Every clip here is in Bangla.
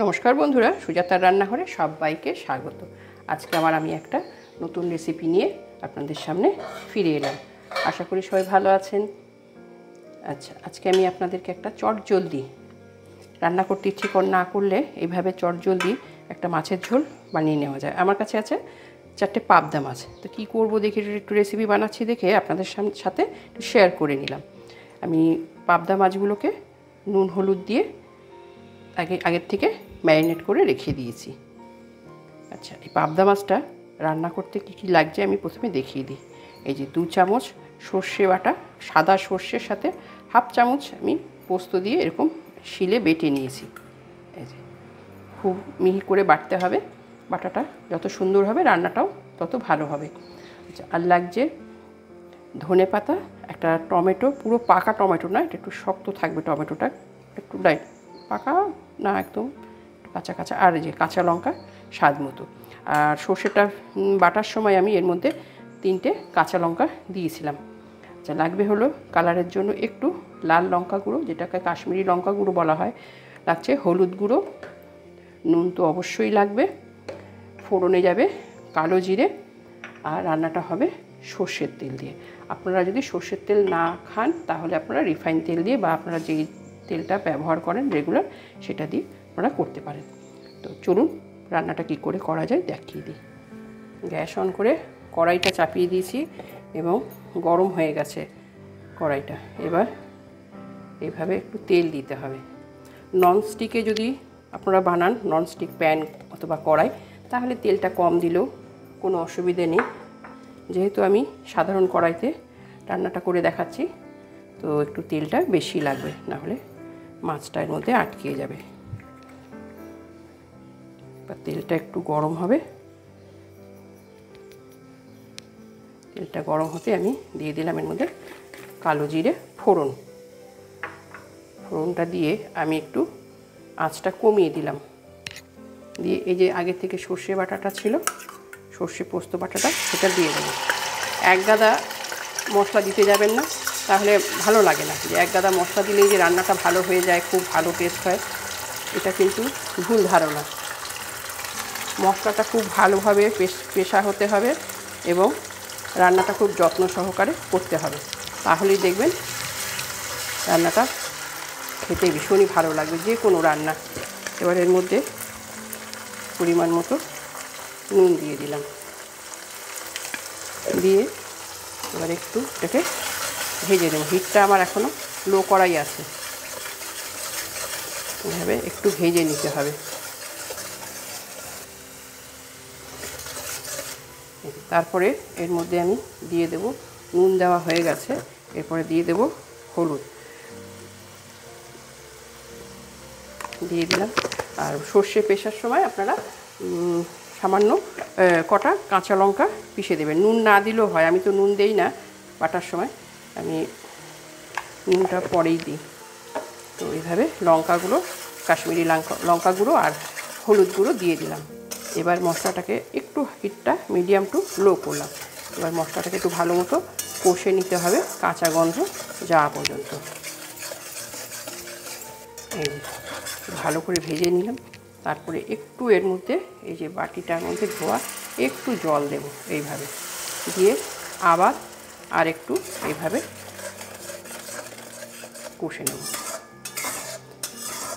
নমস্কার বন্ধুরা, সুজাতার রান্নাঘরে সবাইকে স্বাগত। আজকে আমি একটা নতুন রেসিপি নিয়ে আপনাদের সামনে ফিরে এলাম। আশা করি সবাই ভালো আছেন। আচ্ছা, আজকে আমি আপনাদেরকে একটা চটজলদি রান্না করতে ইচ্ছে না করলে এইভাবে চটজলদি একটা মাছের ঝোল বানিয়ে নেওয়া যায়। আমার কাছে আছে 4টে পাবদা মাছ। তো কী করবো দেখে একটু রেসিপি বানাচ্ছি দেখে আপনাদের সাথে একটু শেয়ার করে নিলাম। আমি পাবদা মাছগুলোকে নুন হলুদ দিয়ে আগের থেকে ম্যারিনেট করে রেখে দিয়েছি। আচ্ছা, এই পাবদা মাছটা রান্না করতে কী কী লাগছে আমি প্রথমে দেখিয়ে দিই। এই যে 2 চামচ সর্ষে বাটা, সাদা সর্ষের সাথে হাফ চামচ আমি পোস্ত দিয়ে এরকম শিলে বেটে নিয়েছি। এই যে খুব মিহি করে বাটতে হবে, বাটাটা যত সুন্দর হবে রান্নাটাও তত ভালো হবে। আচ্ছা, আর লাগছে ধনে পাতা, একটা টমেটো, পুরো পাকা টমেটো না, এটা একটু শক্ত থাকবে টমেটোটা, একটু পাকা না একদম কাঁচা কাঁচা, আর এই যে কাঁচা লঙ্কা স্বাদ মতো। আর সর্ষেটা বাটার সময় আমি এর মধ্যে 3টে কাঁচা লঙ্কা দিয়েছিলাম। আচ্ছা, লাগবে হলো কালারের জন্য একটু লাল লঙ্কা গুঁড়ো, যেটাকে কাশ্মীরি লঙ্কা গুঁড়ো বলা হয়, লাগছে হলুদ গুঁড়ো, নুন তো অবশ্যই লাগবে, ফোড়নে যাবে কালো জিরে, আর রান্নাটা হবে সর্ষের তেল দিয়ে। আপনারা যদি সর্ষের তেল না খান তাহলে আপনারা রিফাইন তেল দিয়ে বা আপনারা যেই তেলটা ব্যবহার করেন রেগুলার সেটা দিয়ে আপনারা করতে পারেন। তো চলুন রান্নাটা কী করে করা যায় দেখিয়ে দিই। গ্যাস অন করে কড়াইটা চাপিয়ে দিয়েছি এবং গরম হয়ে গেছে কড়াইটা। এবার এইভাবে একটু তেল দিতে হবে। ননস্টিকে যদি আপনারা বানান, ননস্টিক প্যান অথবা কড়াই, তাহলে তেলটা কম দিলেও কোনো অসুবিধে নেই। যেহেতু আমি সাধারণ কড়াইতে রান্নাটা করে দেখাচ্ছি, তো একটু তেলটা বেশি লাগবে, নাহলে মাছটা এর মধ্যে আটকে যাবে। এবার তেলটা একটু গরম হবে, তেলটা গরম হতে আমি দিয়ে দিলাম এর মধ্যে কালো জিরে ফোড়ন। ফোড়নটা দিয়ে আমি একটু আঁচটা কমিয়ে দিলাম, দিয়ে এই যে আগে থেকে সর্ষে বাটাটা ছিল, সর্ষে পোস্ত বাটাটা, সেটা দিয়ে দেবো। এক গাদা মশলা দিতে যাবেন না, তাহলে ভালো লাগে না। যে এক গাদা মশলা দিলেই যে রান্নাটা ভালো হয়ে যায়, খুব ভালো টেস্ট হয়, এটা কিন্তু ভুল ধারণা। মশলাটা খুব ভালোভাবে পেশা হতে হবে এবং রান্নাটা খুব যত্ন সহকারে করতে হবে, তাহলেই দেখবেন রান্নাটা খেতে ভীষণই ভালো লাগবে, যে কোনো রান্না। এবার এর মধ্যে পরিমাণ মতো নুন দিয়ে দিলাম, দিয়ে এবার একটু এটাকে ভেজে দেবো। হিটটা আমার এখনও লো করাই আছে, এভাবে একটু ভেজে নিতে হবে। তারপরে এর মধ্যে আমি দিয়ে দেব, নুন দেওয়া হয়ে গেছে, এরপরে দিয়ে দেব হলুদ দিয়ে দিলাম। আর সর্ষে পেশার সময় আপনারা সামান্য কটা কাঁচা লঙ্কা পিষে দেবেন, নুন না দিলেও হয়। আমি তো নুন দেই না বাটার সময়, আমি নুনটা পরেই দিই। তো এইভাবে লঙ্কাগুলো, কাশ্মীরি লঙ্কা গুঁড়ো আর হলুদ গুঁড়ো দিয়ে দিলাম। এবার মশলাটাকে একটু হিটটা মিডিয়াম টু লো করলাম। এবার মশলাটাকে একটু ভালো মতো কষে নিতে হবে, কাঁচা গন্ধ যাওয়া পর্যন্ত। এই ভালো করে ভেজে নিলাম। তারপরে একটু এর মধ্যে এই যে বাটিটার মধ্যে ধোয়া একটু জল দেব, এইভাবে দিয়ে আবার আর একটু এইভাবে কষে নেব।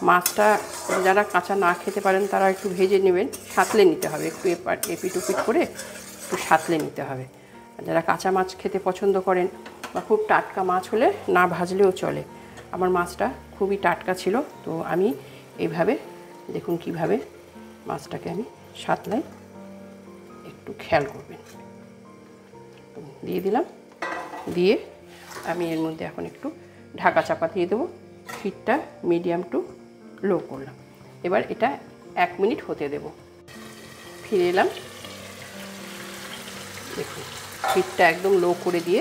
মাছটা যারা কাঁচা না খেতে পারেন তারা একটু ভেজে নেবেন, সাঁতলে নিতে হবে, একটু এপিট ওপিট করে একটু সাঁতলে নিতে হবে। যারা কাঁচা মাছ খেতে পছন্দ করেন বা খুব টাটকা মাছ হলে না ভাজলেও চলে। আমার মাছটা খুবই টাটকা ছিল, তো আমি এইভাবে দেখুন কিভাবে মাছটাকে আমি সাঁতলাই, একটু খেয়াল করবেন। দিয়ে দিলাম, দিয়ে আমি এর মধ্যে এখন একটু ঢাকা চাপা দিয়ে দেবো। হিটটা মিডিয়াম টু লো করলাম। এবার এটা 1 মিনিট হতে দেব। ফিরে এলাম, দেখুন হিটটা একদম লো করে দিয়ে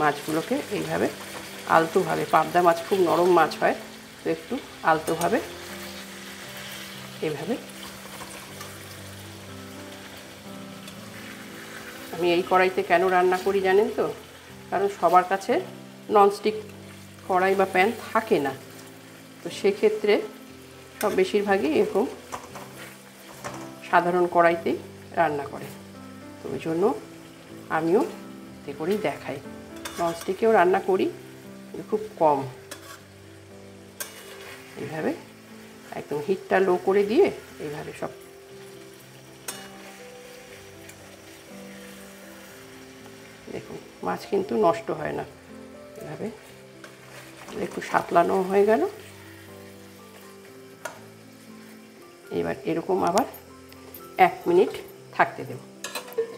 মাছগুলোকে এইভাবে আলতোভাবে, পাবদা মাছ খুব নরম মাছ হয়, তো একটু আলতোভাবে এইভাবে। আমি এই কড়াইতে কেন রান্না করি জানেন তো? কারণ সবার কাছে ননস্টিক কড়াই বা প্যান থাকে না, তো সেক্ষেত্রে সব বেশিরভাগই এরকম সাধারণ কড়াইতেই রান্না করে। তো ওই জন্য আমিও এতে করেই দেখাই। ননস্টিকেও রান্না করি, খুব কম। এইভাবে একদম হিটটা লো করে দিয়ে এইভাবে সব দেখুন, মাছ কিন্তু নষ্ট হয় না। এভাবে একটু সাতলানো হয়ে গেল। এবার এরকম আবার 1 মিনিট থাকতে দেব।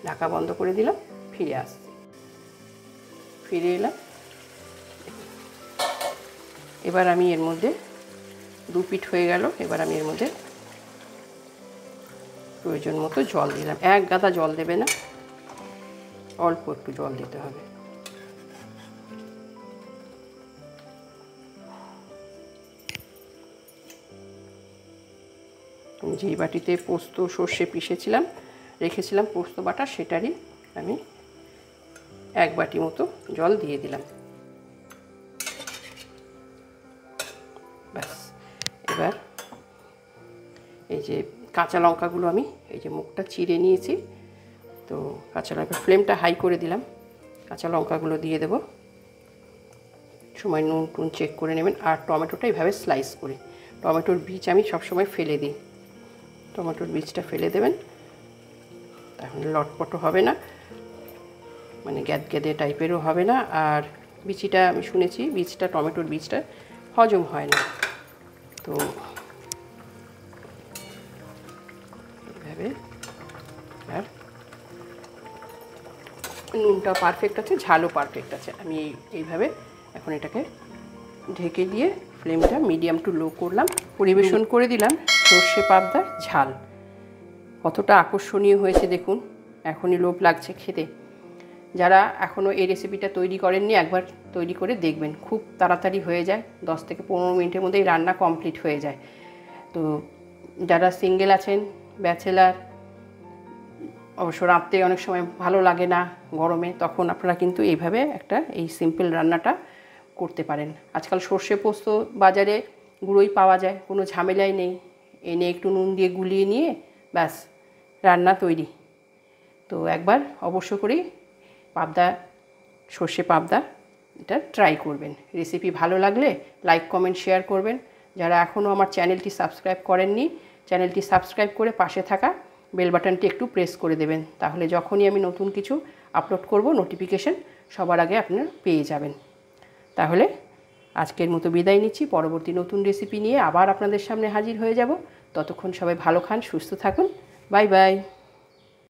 ঢাকা বন্ধ করে দিলাম, ফিরে আসছি। ফিরে এলাম। এবার আমি এর মধ্যে 2 পিঠ হয়ে গেল। এবার আমি এর মধ্যে প্রয়োজন মতো জল দিলাম। 1 গাদা জল দেবে না, অল্প একটু জল দিতে হবে। যেই বাটিতে পোস্ত সর্ষে পিষেছিলাম রেখেছিলাম পোস্ত বাটা, সেটারই আমি 1 বাটি মতো জল দিয়ে দিলাম। ব্যাস। এবার এই যে কাঁচা লঙ্কাগুলো আমি এই যে মুখটা চিড়ে নিয়েছি, তো কাঁচা লঙ্কা ফ্লেমটা হাই করে দিলাম। কাঁচা লঙ্কাগুলো দিয়ে দেব। সময় নুন টুন চেক করে নেবেন। আর টমেটোটা এইভাবে স্লাইস করে, টমেটোর বীজ আমি সবসময় ফেলে দিই। টমেটোর বীজটা ফেলে দেবেন, তাহলে লটপটও হবে না, মানে গ্যাদগ্যাদে টাইপেরও হবে না। আর বিচিটা আমি শুনেছি বীজটা, টমেটোর বীজটা হজম হয় না। তো এইভাবে, আর নুনটা পারফেক্ট আছে, ঝালও পারফেক্ট আছে। আমি এইভাবে এখন এটাকে ঢেকে দিয়ে ফ্লেমটা মিডিয়াম টু লো করলাম। পরিবেশন করে দিলাম সর্ষে পাবদার ঝাল। কতটা আকর্ষণীয় হয়েছে দেখুন, এখনই লোভ লাগছে খেতে। যারা এখনও এই রেসিপিটা তৈরি করেননি, একবার তৈরি করে দেখবেন। খুব তাড়াতাড়ি হয়ে যায়, 10 থেকে 15 মিনিটের মধ্যেই রান্না কমপ্লিট হয়ে যায়। তো যারা সিঙ্গেল আছেন, ব্যাচেলার, অবশ্য রাত্রে অনেক সময় ভালো লাগে না গরমে, তখন আপনারা কিন্তু এইভাবে একটা এই সিম্পল রান্নাটা করতে পারেন। আজকাল সর্ষে পোস্ত বাজারে গুঁড়োই পাওয়া যায়, কোনো ঝামেলাই নেই। এনে একটু নুন দিয়ে গুলিয়ে নিয়ে ব্যাস রান্না তৈরি। তো একবার অবশ্য করেই পাবদা, সর্ষে পাবদা এটা ট্রাই করবেন। রেসিপি ভালো লাগলে লাইক কমেন্ট শেয়ার করবেন। যারা এখনও আমার চ্যানেলটি সাবস্ক্রাইব করেননি, চ্যানেলটি সাবস্ক্রাইব করে পাশে থাকা বেল বাটনটি একটু প্রেস করে দেবেন। তাহলে যখনই আমি নতুন কিছু আপলোড করব, নোটিফিকেশন সবার আগে আপনারা পেয়ে যাবেন। তাহলে আজকের মতো বিদায় নিচ্ছি। পরবর্তী নতুন রেসিপি নিয়ে আবার আপনাদের সামনে হাজির হয়ে যাব। ততক্ষণ সবাই ভালো খান, সুস্থ থাকুন। Bye bye.